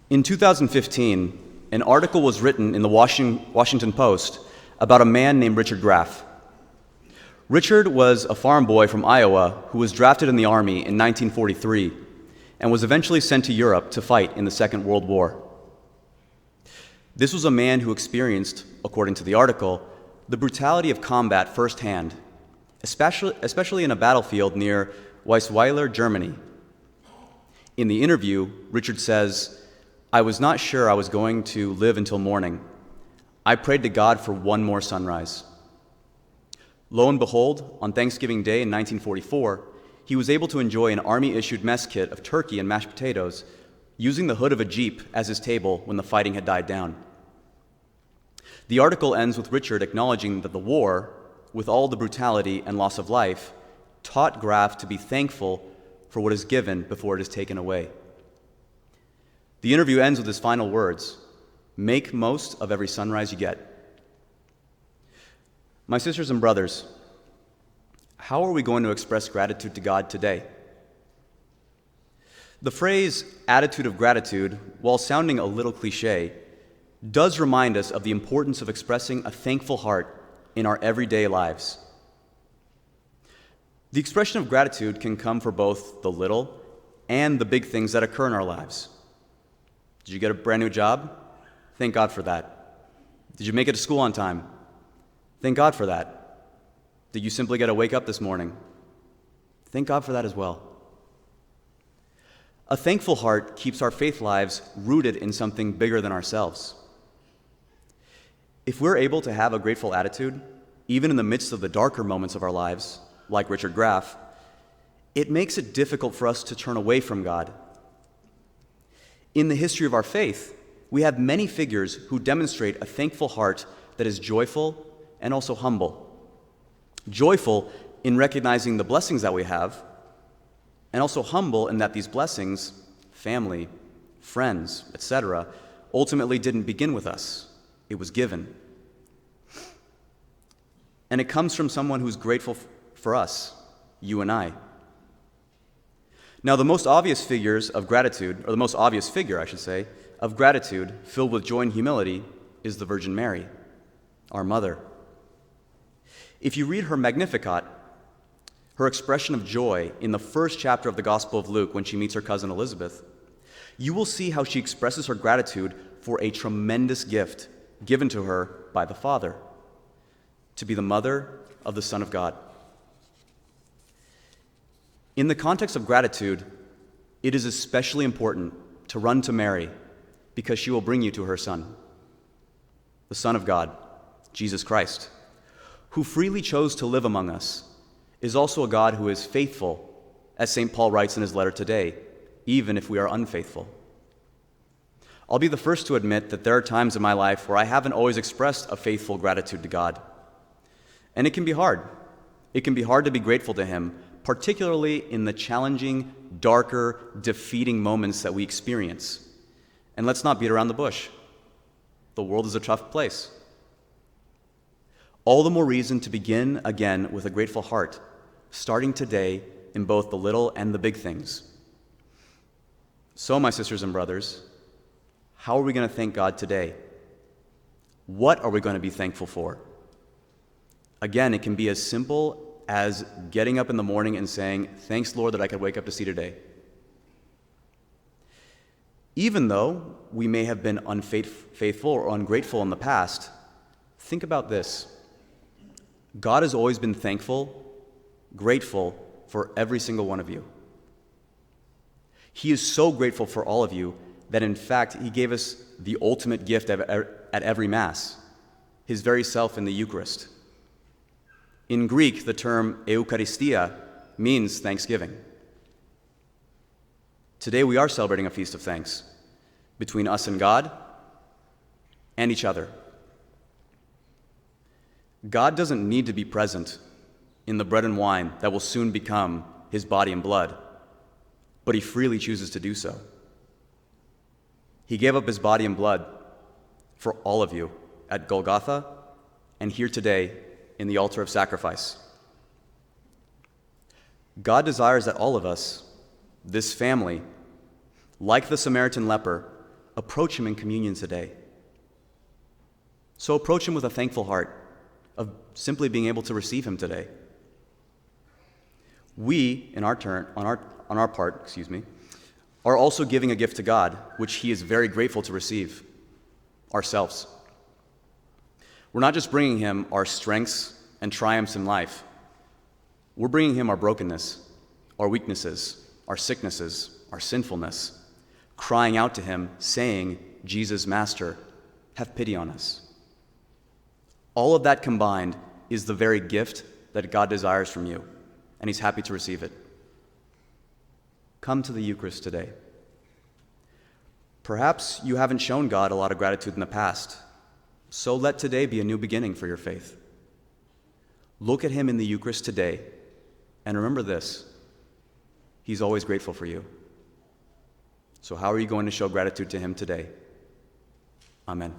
In 2015, an article was written in the Washington Post about a man named Richard Graff. Richard was a farm boy from Iowa who was drafted in the Army in 1943 and was eventually sent to Europe to fight in the Second World War. This was a man who experienced, according to the article, the brutality of combat firsthand, especially in a battlefield near Weisweiler, Germany. In the interview, Richard says, "I was not sure I was going to live until morning. I prayed to God for one more sunrise." Lo and behold, on Thanksgiving Day in 1944, he was able to enjoy an Army-issued mess kit of turkey and mashed potatoes, using the hood of a Jeep as his table when the fighting had died down. The article ends with Richard acknowledging that the war, with all the brutality and loss of life, taught Graff to be thankful for what is given before it is taken away. The interview ends with his final words: "Make most of every sunrise you get." My sisters and brothers, how are we going to express gratitude to God today? The phrase attitude of gratitude, while sounding a little cliche, does remind us of the importance of expressing a thankful heart in our everyday lives. The expression of gratitude can come for both the little and the big things that occur in our lives. Did you get a brand new job? Thank God for that. Did you make it to school on time? Thank God for that. Did you simply get to wake up this morning? Thank God for that as well. A thankful heart keeps our faith lives rooted in something bigger than ourselves. If we're able to have a grateful attitude, even in the midst of the darker moments of our lives, like Richard Graff, it makes it difficult for us to turn away from God. In the history of our faith, we have many figures who demonstrate a thankful heart that is joyful and also humble. Joyful in recognizing the blessings that we have, and also humble in that these blessings, family, friends, etc., ultimately didn't begin with us. It was given. And it comes from someone who's grateful for us, you and I. Now, the most obvious figures of gratitude, or the most obvious figure, I should say, of gratitude filled with joy and humility is the Virgin Mary, our mother. If you read her Magnificat, her expression of joy in the first chapter of the Gospel of Luke when she meets her cousin Elizabeth, you will see how she expresses her gratitude for a tremendous gift given to her by the Father, to be the mother of the Son of God. In the context of gratitude, it is especially important to run to Mary because she will bring you to her Son, the Son of God, Jesus Christ, who freely chose to live among us, is also a God who is faithful, as St. Paul writes in his letter today, even if we are unfaithful. I'll be the first to admit that there are times in my life where I haven't always expressed a faithful gratitude to God. And it can be hard. It can be hard to be grateful to Him, particularly in the challenging, darker, defeating moments that we experience. And let's not beat around the bush. The world is a tough place. All the more reason to begin again with a grateful heart, starting today in both the little and the big things. So, my sisters and brothers, how are we going to thank God today? What are we going to be thankful for? Again, it can be as simple as getting up in the morning and saying, "Thanks, Lord, that I could wake up to see today." Even though we may have been unfaithful or ungrateful in the past, think about this. God has always been thankful, grateful for every single one of you. He is so grateful for all of you that, in fact, He gave us the ultimate gift at every Mass, His very self in the Eucharist. In Greek, the term Eucharistia means thanksgiving. Today we are celebrating a feast of thanks between us and God and each other. God doesn't need to be present in the bread and wine that will soon become His body and blood, but He freely chooses to do so. He gave up His body and blood for all of you at Golgotha and here today in the altar of sacrifice. God desires that all of us, this family, like the Samaritan leper, approach him in communion today. So approach him with a thankful heart of simply being able to receive him today. We, in our turn, on our part, are also giving a gift to God, which he is very grateful to receive, ourselves. We're not just bringing him our strengths and triumphs in life. We're bringing him our brokenness, our weaknesses, our sicknesses, our sinfulness, crying out to him, saying, Jesus, Master, have pity on us. All of that combined is the very gift that God desires from you, and he's happy to receive it. Come to the Eucharist today. Perhaps you haven't shown God a lot of gratitude in the past, so let today be a new beginning for your faith. Look at him in the Eucharist today, and remember this: he's always grateful for you. So how are you going to show gratitude to him today? Amen.